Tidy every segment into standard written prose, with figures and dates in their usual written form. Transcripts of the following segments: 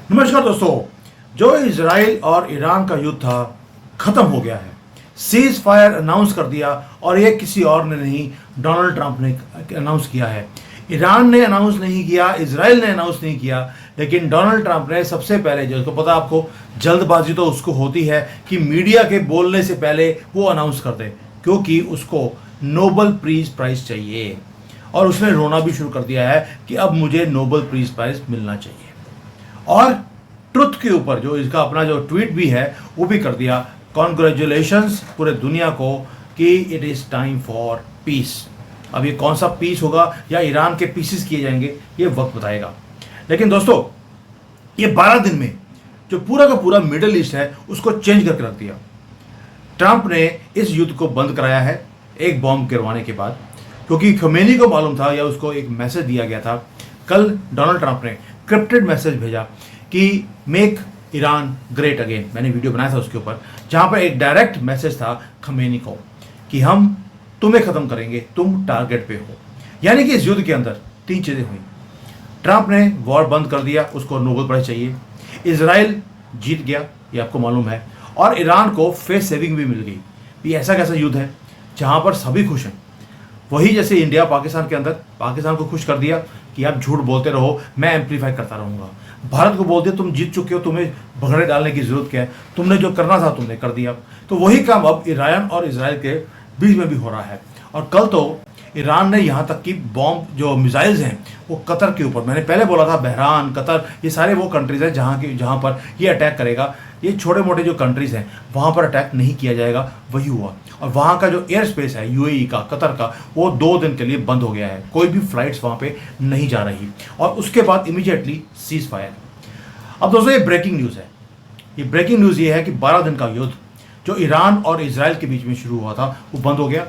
नमस्कार दोस्तों, जो इजराइल और ईरान का युद्ध था खत्म हो गया है। सीज फायर अनाउंस कर दिया और ये किसी और ने नहीं, डोनाल्ड ट्रंप ने अनाउंस किया है। ईरान ने अनाउंस नहीं किया, इजराइल ने अनाउंस नहीं किया, लेकिन डोनाल्ड ट्रंप ने सबसे पहले, जिसको पता आपको जल्दबाजी तो उसको होती है कि मीडिया के बोलने से पहले वो अनाउंस कर दे, क्योंकि उसको नोबेल पीस प्राइज चाहिए। और उसने रोना भी शुरू कर दिया है कि अब मुझे नोबेल पीस प्राइज मिलना चाहिए। और ट्रुथ के ऊपर जो इसका अपना जो ट्वीट भी है वो भी कर दिया, कॉन्ग्रेचुलेशंस पूरे दुनिया को कि it is time for piece. अब ये कौन सा पीस होगा या ईरान के पीसेस किए जाएंगे ये वक्त बताएगा। लेकिन दोस्तों, ये 12 दिन में जो पूरा का पूरा मिडल ईस्ट है उसको चेंज करके रख दिया। ट्रंप ने इस युद्ध को बंद कराया है एक बॉम्ब गिरवाने के बाद, क्योंकि खमेनी को मालूम था या उसको एक मैसेज दिया गया था। कल डोनाल्ड ट्रंप ने क्रिप्टेड मैसेज भेजा कि मेक ईरान ग्रेट अगेन। मैंने वीडियो बनाया था उसके ऊपर, जहां पर एक डायरेक्ट मैसेज था खमेनी को कि हम तुम्हें खत्म करेंगे, तुम टारगेट पे हो। यानी कि इस युद्ध के अंदर 3 चीजें हुई। ट्रंप ने वॉर बंद कर दिया, उसको नोबेल प्राइज चाहिए। इजराइल जीत गया, ये आपको मालूम है। और ईरान को फेस सेविंग भी मिल गई। ये ऐसा कैसा युद्ध है जहां पर सभी खुश हैं। वही जैसे इंडिया पाकिस्तान के अंदर पाकिस्तान को खुश कर दिया कि आप झूठ बोलते रहो, मैं एम्पलीफाई करता रहूंगा। भारत को बोल दिया तुम जीत चुके हो, तुम्हें भगड़े डालने की जरूरत क्या है, तुमने जो करना था तुमने कर दिया। तो वही काम अब ईरान और इजराइल के बीच में भी हो रहा है। और कल तो ईरान ने यहाँ तक कि बॉम्ब जो मिसाइल्स हैं वो कतर के ऊपर, मैंने पहले बोला था बहरान, कतर, ये सारे वो कंट्रीज हैं जहाँ पर ये अटैक करेगा। ये छोटे मोटे जो कंट्रीज हैं वहाँ पर अटैक नहीं किया जाएगा, वही हुआ। और वहाँ का जो एयर स्पेस है यूएई का, कतर का, वो 2 दिन के लिए बंद हो गया है। कोई भी फ्लाइट्स वहाँ पे नहीं जा रही। और उसके बाद इमीडिएटली सीज फायर। अब दोस्तों, ये ब्रेकिंग न्यूज़ है। ये ब्रेकिंग न्यूज़ ये है कि 12 दिन का युद्ध जो ईरान और इजराइल के बीच में शुरू हुआ था वो बंद हो गया।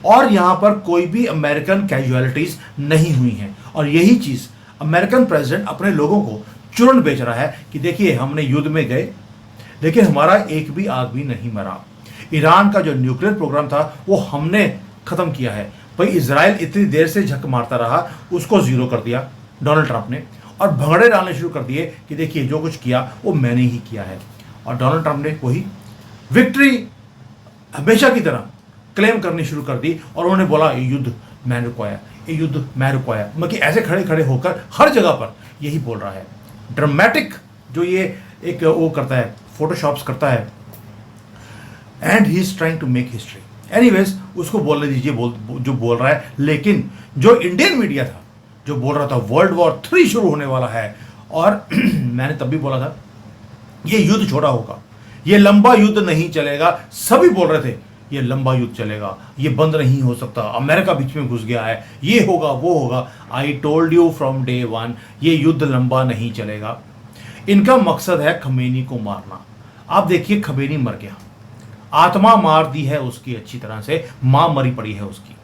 और यहाँ पर कोई भी अमेरिकन कैजुअलिटीज नहीं हुई हैं। और यही चीज़ अमेरिकन प्रेसिडेंट अपने लोगों को चूरन बेच रहा है कि देखिए हमने युद्ध में गए लेकिन हमारा एक भी आदमी नहीं मरा। ईरान का जो न्यूक्लियर प्रोग्राम था वो हमने खत्म किया है। भाई इजराइल इतनी देर से झक मारता रहा, उसको जीरो कर दिया डोनाल्ड ट्रंप ने। और भंगड़े डालने शुरू कर दिए कि देखिए जो कुछ किया वो मैंने ही किया है। और डोनाल्ड ट्रंप ने वही विक्ट्री हमेशा की तरह क्लेम करनी शुरू कर दी। और उन्होंने बोला ये युद्ध मैं रुकवाया, ये युद्ध मैं रुकवाया। मतलब कि ऐसे खड़े खड़े होकर हर जगह पर यही बोल रहा है। ड्रामेटिक जो ये एक वो करता है, फोटोशॉप्स करता है, and he is trying to make history. Anyways, उसको बोलने दीजिए जो बोल रहा है। लेकिन जो इंडियन मीडिया था जो बोल रहा था वर्ल्ड वॉर 3 शुरू होने वाला है, और मैंने तब भी बोला था ये युद्ध छोटा होगा, ये लंबा युद्ध नहीं चलेगा। सभी बोल रहे थे ये लंबा युद्ध चलेगा, ये बंद नहीं हो सकता, अमेरिका बीच में घुस गया है, ये होगा वो होगा। I told you from day 1 ये युद्ध लंबा नहीं चलेगा। इनका मकसद है खमेनी को मारना। आप देखिए खमेनी मर गया, आत्मा मार दी है उसकी अच्छी तरह से, मां मरी पड़ी है उसकी,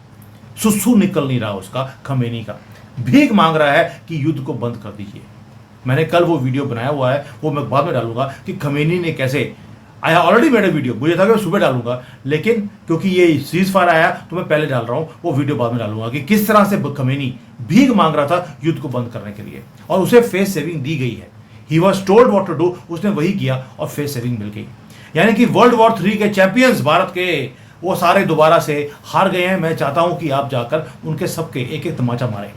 सुसु निकल नहीं रहा उसका, खमेनी का भीख मांग रहा है कि युद्ध को बंद कर दीजिए। मैंने कल वो वीडियो बनाया हुआ है, वो मैं बाद में डालूंगा कि खमेनी ने कैसे, आई ऑलरेडी मेड वीडियो, मुझे था कि मैं सुबह डालूंगा, लेकिन क्योंकि ये सीज फायर आया तो मैं पहले डाल रहा हूं। वो वीडियो बाद में डालूंगा कि किस तरह से खमेनी भीख मांग रहा था युद्ध को बंद करने के लिए, और उसे फेस सेविंग दी गई है। He was told what to do, उसने वही किया और फेस सेविंग मिल गई। यानी कि वर्ल्ड वॉर 3 के चैंपियंस भारत के, वो सारे दोबारा से हार गए हैं। मैं चाहता हूं कि आप जाकर उनके सबके एक एक तमाचा मारें।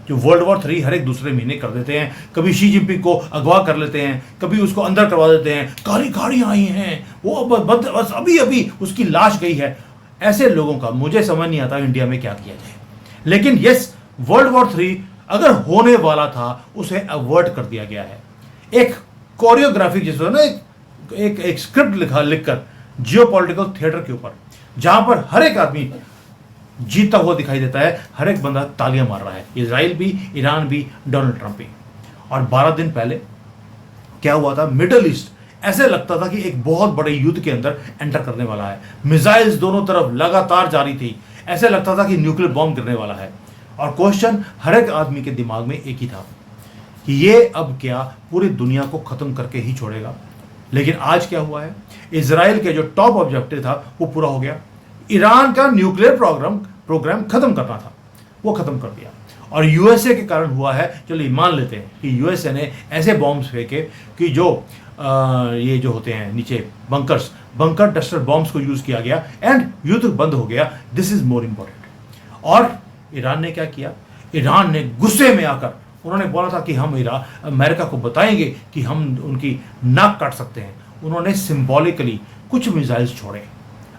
जो वर्ल्ड वॉर 3 हर एक दूसरे महीने कर देते हैं, कभी शी जिनपिंग को अगवा कर लेते हैं, कभी उसको अंदर करवा देते हैं, कारी गाड़ियां आई हैं, वो बस अभी अभी उसकी लाश गई है। ऐसे लोगों का मुझे समझ नहीं आता इंडिया में क्या किया जाए। लेकिन यस, वर्ल्ड वॉर 3 अगर होने वाला था उसे अवॉइड कर दिया गया है। एक कोरियोग्राफी जिसमें ना एक स्क्रिप्ट लिखकर जियोपॉलिटिकल थिएटर के ऊपर, जहां पर हर एक आदमी जीतता हुआ दिखाई देता है, हर एक बंदा तालियां मार रहा है, इजराइल भी, ईरान भी, डोनाल्ड ट्रंप भी। और 12 दिन पहले क्या हुआ था, मिडल ईस्ट ऐसे लगता था कि एक बहुत बड़े युद्ध के अंदर एंटर करने वाला है। मिसाइल्स दोनों तरफ लगातार जारी थी, ऐसे लगता था कि न्यूक्लियर बॉम्ब गिरने वाला है। और क्वेश्चन हर एक आदमी के दिमाग में एक ही था कि ये अब क्या पूरी दुनिया को खत्म करके ही छोड़ेगा। लेकिन आज क्या हुआ है, इजराइल के जो टॉप ऑब्जेक्टिव था वो पूरा हो गया। ईरान का न्यूक्लियर प्रोग्राम खत्म करना था, वो खत्म कर दिया। और यूएसए के कारण हुआ है, चलिए मान लेते हैं कि यूएसए ने ऐसे बॉम्ब्स फेंके कि जो ये जो होते हैं नीचे बंकर डस्टर बॉम्ब्स को यूज किया गया एंड युद्ध बंद हो गया। This is more important. और ईरान ने क्या किया? ईरान ने गुस्से में आकर उन्होंने बोला था कि हम अमेरिका को बताएंगे कि हम उनकी नाक काट सकते हैं। उन्होंने सिंबॉलिकली कुछ मिसाइल्स छोड़े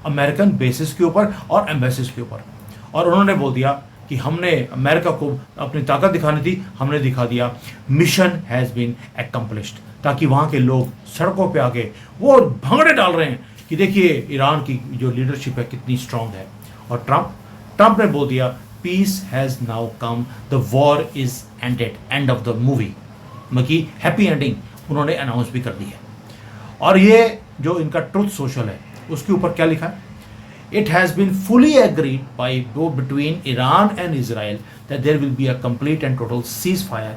अमेरिकन बेसिस के ऊपर और एम्बेसीज के ऊपर, और उन्होंने बोल दिया कि हमने अमेरिका को अपनी ताकत दिखानी थी, हमने दिखा दिया। Mission has been accomplished. ताकि वहाँ के लोग सड़कों पे आके वो भंगड़े डाल रहे हैं कि देखिए ईरान की जो लीडरशिप है कितनी स्ट्रांग है। और ट्रंप ने बोल दिया peace has now come, the war is ended, end of the movie, मतलब हैप्पी एंडिंग उन्होंने अनाउंस भी कर दी है। और ये जो इनका ट्रुथ सोशल है उसके ऊपर क्या लिखा है? It has been fully agreed by both between Iran and Israel that there will be a complete and total ceasefire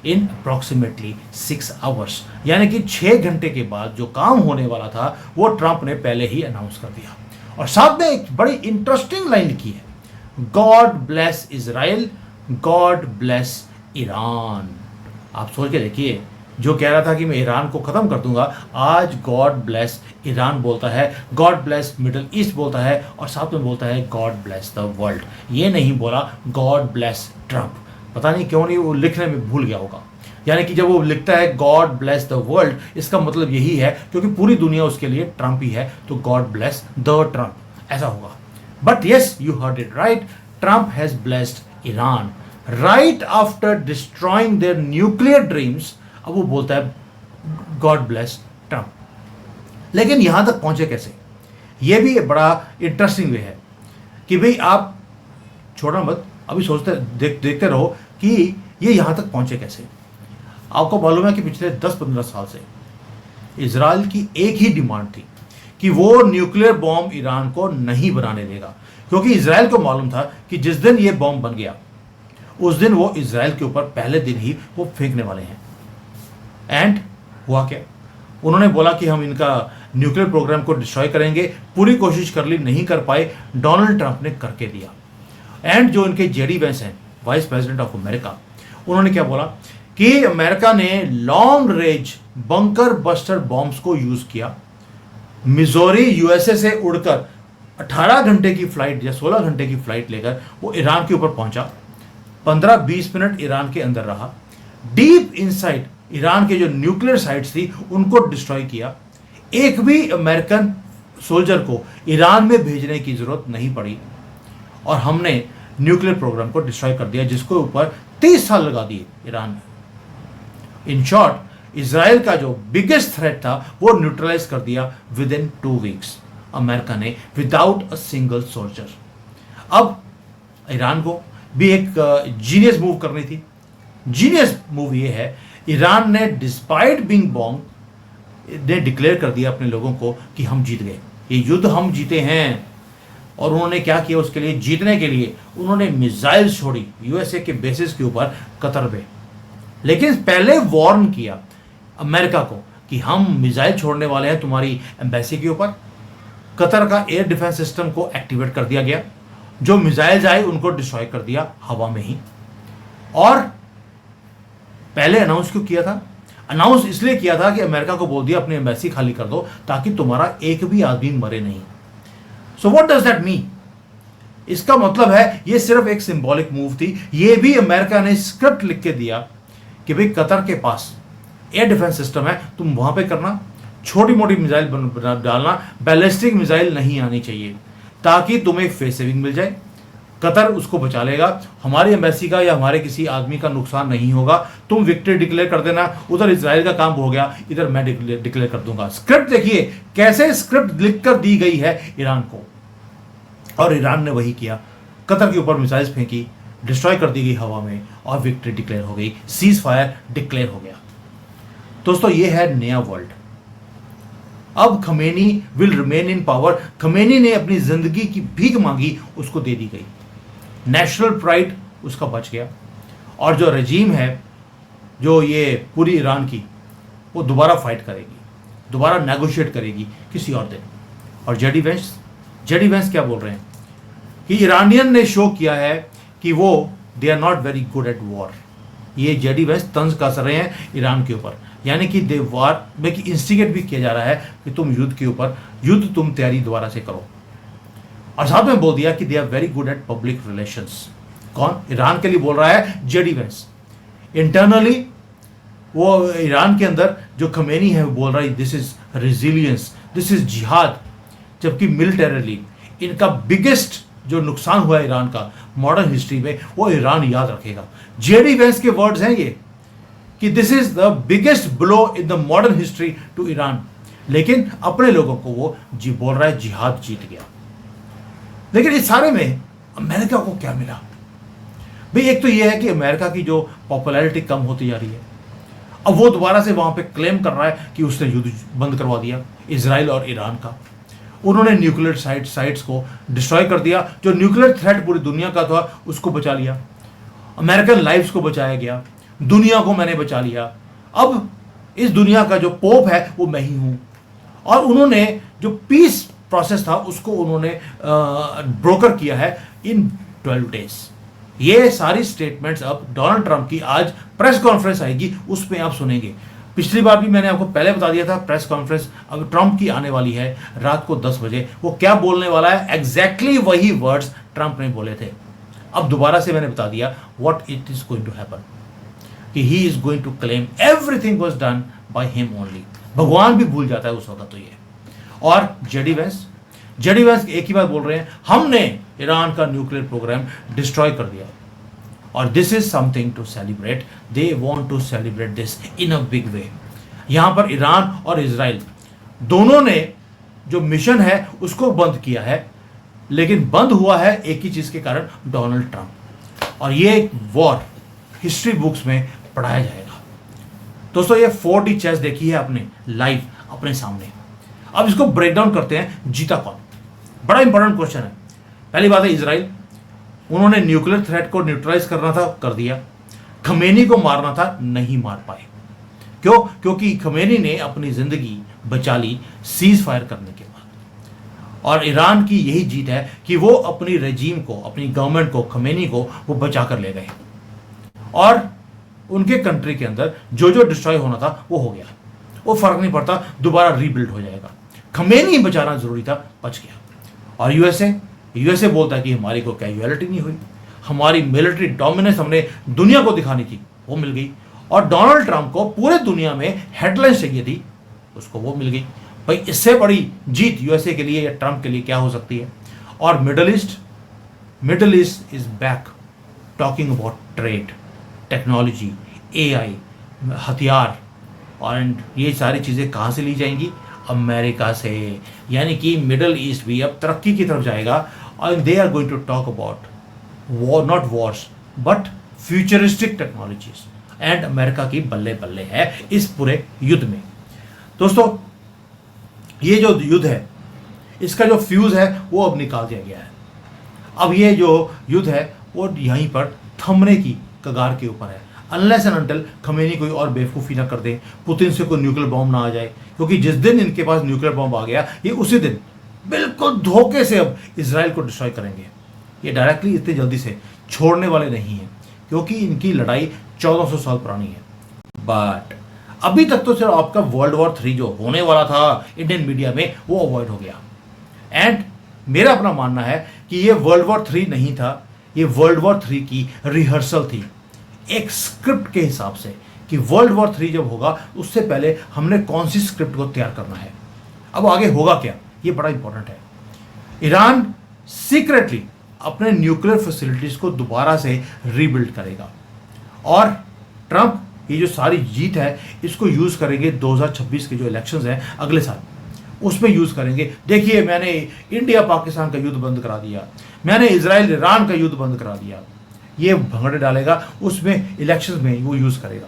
in approximately 6 hours। यानी कि 6 घंटे के बाद जो काम होने वाला था वो ट्रंप ने पहले ही अनाउंस कर दिया। और साथ में एक बड़ी इंटरेस्टिंग लाइन लिखी है, God bless Israel, God bless Iran. आप सोच के देखिए, जो कह रहा था कि मैं ईरान को ख़त्म कर दूंगा, आज गॉड ब्लेस ईरान बोलता है, गॉड ब्लेस मिडल ईस्ट बोलता है, और साथ में बोलता है गॉड ब्लेस द वर्ल्ड। ये नहीं बोला गॉड ब्लेस ट्रंप। पता नहीं क्यों नहीं वो लिखने में भूल गया होगा। यानी कि जब वो लिखता है गॉड ब्लेस द वर्ल्ड, इसका मतलब यही है क्योंकि पूरी दुनिया उसके लिए ट्रंप ही है, तो गॉड ब्लेस द ट्रंप ऐसा होगा। But yes, you heard it right, Trump has blessed Iran right after destroying their nuclear dreams. अब वो बोलता है गॉड ब्लेस ट्रंप। लेकिन यहां तक पहुंचे कैसे? ये भी बड़ा इंटरेस्टिंग वे है कि भाई आप छोड़ना मत, अभी सोचते देखते रहो कि ये यहां तक पहुंचे कैसे। आपको मालूम है कि पिछले 10-15 साल से इजराइल की एक ही डिमांड थी कि वो न्यूक्लियर बॉम्ब ईरान को नहीं बनाने देगा, क्योंकि इजराइल को मालूम था कि जिस दिन ये बॉम्ब बन गया उस दिन वो इजराइल के ऊपर पहले दिन ही वो फेंकने वाले हैं। एंड हुआ क्या? उन्होंने बोला कि हम इनका न्यूक्लियर प्रोग्राम को डिस्ट्रॉय करेंगे। पूरी कोशिश कर ली, नहीं कर पाए, डोनाल्ड ट्रंप ने करके दिया। एंड जो इनके जेडी वेंस हैं, वाइस प्रेसिडेंट ऑफ अमेरिका, उन्होंने क्या बोला कि अमेरिका ने long range bunker buster bombs को यूज किया। मिजोरी यूएसए से उड़कर 18 घंटे की फ्लाइट या 16 घंटे की फ्लाइट लेकर वो ईरान के ऊपर पहुंचा। 15-20 मिनट ईरान के अंदर रहा। डीप इनसाइड ईरान के जो न्यूक्लियर साइट्स थी उनको डिस्ट्रॉय किया। एक भी अमेरिकन सोल्जर को ईरान में भेजने की जरूरत नहीं पड़ी और हमने न्यूक्लियर प्रोग्राम को डिस्ट्रॉय कर दिया, जिसके ऊपर 30 साल लगा दिए ईरान ने। इन शॉर्ट, इजराइल का जो बिगेस्ट थ्रेट था वो न्यूट्रलाइज कर दिया विद इन 2 वीक्स अमेरिका ने, विदाउट अ सिंगल सोल्जर। अब ईरान को भी एक जीनियस मूव करनी थी। जीनियस मूव ये है, ईरान ने डिस्पाइट बीइंग बॉम्ब ने डिक्लेयर कर दिया अपने लोगों को कि हम जीत गए, ये युद्ध हम जीते हैं। और उन्होंने क्या किया? उसके लिए, जीतने के लिए उन्होंने मिसाइल छोड़ी यूएसए के बेसिस के ऊपर कतर में। लेकिन पहले वार्न किया अमेरिका को कि हम मिसाइल छोड़ने वाले हैं तुम्हारी एम्बेसी के ऊपर। कतर का एयर डिफेंस सिस्टम को एक्टिवेट कर दिया गया, जो मिसाइल्स आए उनको डिस्ट्रॉय कर दिया हवा में ही। और पहले अनाउंस क्यों किया था? अनाउंस इसलिए किया था कि अमेरिका को बोल दिया अपनी एम्बेसी खाली कर दो ताकि तुम्हारा एक भी आदमी मरे नहीं। So what does that mean? इसका मतलब है ये सिर्फ एक सिंबॉलिक मूव थी। ये भी अमेरिका ने स्क्रिप्ट लिख के दिया कि भाई कतर के पास एयर डिफेंस सिस्टम है, तुम वहां पे करना, छोटी मोटी मिसाइल डालना, बैलिस्टिक मिसाइल नहीं आनी चाहिए ताकि तुम्हें फेस सेविंग मिल जाए। कतर उसको बचा लेगा, हमारी एम्बेसी का या हमारे किसी आदमी का नुकसान नहीं होगा। तुम विक्ट्री डिक्लेयर कर देना, उधर इजराइल का काम हो गया, इधर मैं डिक्लेयर कर दूंगा। स्क्रिप्ट देखिए कैसे स्क्रिप्ट लिखकर दी गई है ईरान को, और ईरान ने वही किया। कतर के ऊपर मिसाइल्स फेंकी, डिस्ट्रॉय कर दी गई हवा में, और विक्ट्री डिक्लेयर हो गई, सीज फायर डिक्लेयर हो गया। दोस्तों, ये है नया वर्ल्ड। अब Khamenei will remain in power. Khamenei ने अपनी जिंदगी की भीख मांगी, उसको दे दी गई। नेशनल प्राइड उसका बच गया, और जो रजीम है, जो ये पूरी ईरान की, वो दोबारा फाइट करेगी, दोबारा नेगोशिएट करेगी किसी और दिन। और जेडी वेंस क्या बोल रहे हैं कि ईरानियन ने शो किया है कि वो they are not very good at war. ये जेडी वेंस तंज कस रहे हैं ईरान के ऊपर, यानी कि दे वार में कि इंस्टिगेट भी किया जा रहा है कि तुम युद्ध के ऊपर युद्ध तुम तैयारी दोबारा से करो। और साथ में बोल दिया कि they are very good at public relations. कौन? ईरान के लिए बोल रहा है जेडी वेंस। इंटरनली वो ईरान के अंदर जो खमेनी है वो बोल रहा है this is resilience, this is जिहाद। जबकि मिलिटरीली इनका बिगेस्ट जो नुकसान हुआ है ईरान का मॉडर्न हिस्ट्री में, वो ईरान याद रखेगा। जेडी वेंस के वर्ड्स हैं ये कि this is the biggest blow in the modern history to Iran. लेकिन अपने लोगों को वो जी बोल रहा है जिहाद जीत गया। लेकिन इस सारे में अमेरिका को क्या मिला भाई? एक तो ये है कि अमेरिका की जो पॉपुलैरिटी कम होती जा रही है, अब वो दोबारा से वहां पे क्लेम कर रहा है कि उसने युद्ध बंद करवा दिया इजराइल और ईरान का। उन्होंने न्यूक्लियर साइट्स को डिस्ट्रॉय कर दिया। जो न्यूक्लियर थ्रेट पूरी दुनिया का था उसको बचा लिया, अमेरिकन लाइफ्स को बचाया गया, दुनिया को मैंने बचा लिया। अब इस दुनिया का जो पोप है वो मैं ही हूं। और उन्होंने जो पीस प्रोसेस था उसको उन्होंने ब्रोकर किया है इन 12 डेज। ये सारी स्टेटमेंट्स अब डोनाल्ड ट्रंप की आज प्रेस कॉन्फ्रेंस आएगी, उसमें आप सुनेंगे। पिछली बार भी मैंने आपको पहले बता दिया था प्रेस कॉन्फ्रेंस अब ट्रंप की आने वाली है रात को 10 बजे। वो क्या बोलने वाला है, एग्जैक्टली वही वर्ड्स ट्रंप ने बोले थे। अब दोबारा से मैंने बता दिया what it is going to happen, कि he is going to claim everything was done by him only. भगवान भी भूल जाता है उस वक्त तो ये। और जेडी वेंस एक ही बात बोल रहे हैं, हमने ईरान का न्यूक्लियर प्रोग्राम डिस्ट्रॉय कर दिया और this is something to celebrate. They want to celebrate this in a big way. यहां पर ईरान और इजराइल दोनों ने जो मिशन है उसको बंद किया है, लेकिन बंद हुआ है एक ही चीज के कारण, डोनाल्ड ट्रंप। और ये वॉर हिस्ट्री बुक्स में पढ़ाया जाएगा। दोस्तों ये 4D चेस देखी है आपने लाइव अपने सामने। अब इसको ब्रेक डाउन करते हैं, जीता कौन? बड़ा इंपॉर्टेंट क्वेश्चन है। पहली बात है इजराइल, उन्होंने न्यूक्लियर थ्रेट को न्यूट्रलाइज करना था, कर दिया। खमेनी को मारना था, नहीं मार पाए। क्यों? क्योंकि खमेनी ने अपनी जिंदगी बचा ली सीज फायर करने के बाद। और ईरान की यही जीत है कि वो अपनी रेजीम को, अपनी गवर्नमेंट को, खमेनी को वो बचा कर ले गए और उनके कंट्री के अंदर जो जो डिस्ट्रॉय होना था वो हो गया। वो फर्क नहीं पड़ता, दोबारा रीबिल्ड हो जाएगा। खमेनी बचाना जरूरी था, बच गया। और यूएसए बोलता है कि हमारी को कैजुअलिटी नहीं हुई, हमारी मिलिट्री डोमिनेंस हमने दुनिया को दिखानी थी, वो मिल गई। और डोनाल्ड ट्रंप को पूरे दुनिया में हेडलाइंस चाहिए थी, उसको वो मिल गई। भाई इससे बड़ी जीत यूएसए के लिए या ट्रंप के लिए क्या हो सकती है? और middle east is back, talking about trade, technology, AI, हथियार। और ये सारी चीज़ें कहाँ से ली जाएंगी? अमेरिका से। यानी कि मिडल ईस्ट भी अब तरक्की की तरफ जाएगा और they are going to talk about war, not wars but futuristic technologies. And America की बल्ले बल्ले है इस पूरे युद्ध में। दोस्तों ये जो युद्ध है इसका जो फ्यूज है वो अब निकाल दिया गया है। अब ये जो युद्ध है वो यहीं पर थमने की कगार के ऊपर है, अनलेस एंड अनटिल खमेनी कोई और बेवकूफ़ी ना कर दे, पुतिन से कोई न्यूक्लियर बॉम्ब ना आ जाए। क्योंकि जिस दिन इनके पास न्यूक्लियर बॉम्ब आ गया, ये उसी दिन बिल्कुल धोखे से अब इजराइल को डिस्ट्रॉय करेंगे। ये डायरेक्टली इतनी जल्दी से छोड़ने वाले नहीं हैं, क्योंकि इनकी लड़ाई 1400 साल पुरानी है। बट अभी तक तो सिर्फ आपका वर्ल्ड वॉर 3 जो होने वाला था इंडियन मीडिया में, वो अवॉइड हो गया। एंड मेरा अपना मानना है कि ये वर्ल्ड वॉर 3 नहीं था, ये वर्ल्ड वॉर 3 की रिहर्सल थी, एक स्क्रिप्ट के हिसाब से कि वर्ल्ड वॉर 3 जब होगा उससे पहले हमने कौन सी स्क्रिप्ट को तैयार करना है। अब आगे होगा क्या, ये बड़ा इंपॉर्टेंट है। ईरान सीक्रेटली अपने न्यूक्लियर फैसिलिटीज को दोबारा से रीबिल्ड करेगा और ट्रंप ये जो सारी जीत है इसको यूज करेंगे 2026 के जो इलेक्शंस हैं अगले साल, उसमें यूज करेंगे। देखिए मैंने इंडिया पाकिस्तान का युद्ध बंद करा दिया, मैंने इजराइल ईरान का युद्ध बंद करा दिया, ये भंगड़े डालेगा, उसमें इलेक्शंस में वो यूज करेगा।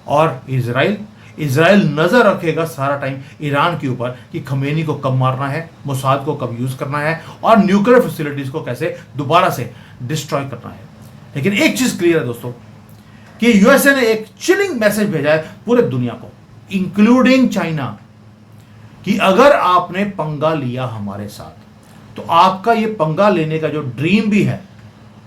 और इजराइल नजर रखेगा सारा टाइम ईरान के ऊपर कि खमेनी को कब मारना है, मोसाद को कब यूज करना है और न्यूक्लियर फैसिलिटीज को कैसे दोबारा से डिस्ट्रॉय करना है। लेकिन एक चीज क्लियर है दोस्तों कि यूएसए ने एक चिलिंग मैसेज भेजा है पूरे दुनिया को, इंक्लूडिंग चाइना, कि अगर आपने पंगा लिया हमारे साथ तो आपका ये पंगा लेने का जो ड्रीम भी है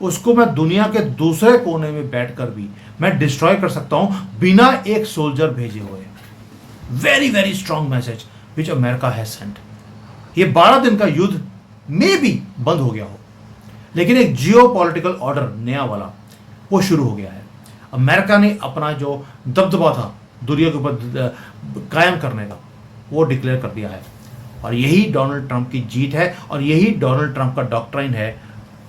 उसको मैं दुनिया के दूसरे कोने में बैठकर भी मैं डिस्ट्रॉय कर सकता हूं बिना एक सोल्जर भेजे हुए। Very very strong message which America has sent. ये 12 दिन का युद्ध में भी बंद हो गया हो, लेकिन एक जियो पॉलिटिकल ऑर्डर नया वाला वो शुरू हो गया है। अमेरिका ने अपना जो दबदबा था दुनिया के ऊपर कायम करने का, वो डिक्लेयर कर दिया है। और यही डोनाल्ड ट्रंप की जीत है, और यही डोनाल्ड ट्रंप का डॉक्ट्राइन है,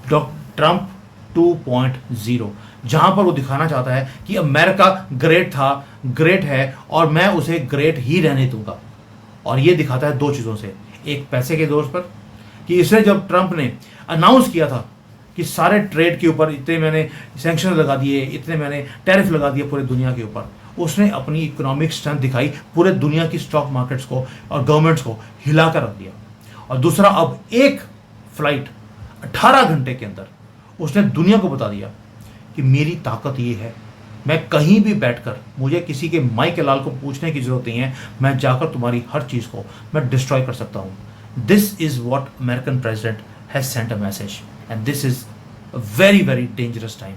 ट्रंप 2.0, जहां पर वो दिखाना चाहता है कि अमेरिका ग्रेट था, ग्रेट है, और मैं उसे ग्रेट ही रहने दूंगा। और ये दिखाता है दो चीज़ों से, एक पैसे के जोर पर, कि इसने जब ट्रंप ने अनाउंस किया था कि सारे ट्रेड के ऊपर इतने मैंने सैंक्शन लगा दिए, इतने मैंने टैरिफ लगा दिए पूरे दुनिया के ऊपर, उसने अपनी इकोनॉमिक स्ट्रेंथ दिखाई, पूरे दुनिया की स्टॉक मार्केट्स को और गवर्नमेंट्स को हिलाकर रख दिया। और दूसरा, अब एक फ्लाइट 18 घंटे के अंदर उसने दुनिया को बता दिया कि मेरी ताकत ये है, मैं कहीं भी बैठकर, मुझे किसी के माई के लाल को पूछने की जरूरत नहीं है, मैं जाकर तुम्हारी हर चीज़ को मैं डिस्ट्रॉय कर सकता हूँ। This is what American president has sent a message, and this is a very very dangerous time.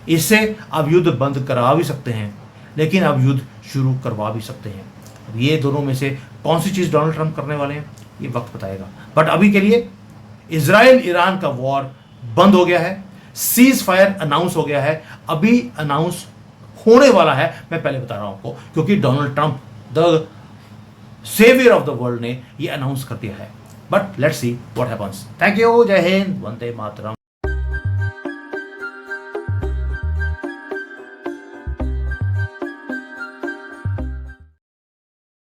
इससे अब युद्ध बंद करा भी सकते हैं, लेकिन अब युद्ध शुरू करवा भी सकते हैं। अब ये दोनों में से कौन सी चीज़ डोनाल्ड ट्रंप करने वाले हैं, ये वक्त बताएगा। बट अभी के लिए इजराइल ईरान का वॉर बंद हो गया है, सीज फायर अनाउंस हो गया है, अभी अनाउंस होने वाला है, मैं पहले बता रहा हूं आपको, क्योंकि Donald Trump the saviour of the world ने ये अनाउंस कर दिया है। But let's see what happens. Thank you, जय हिंद, वंदे मातरम।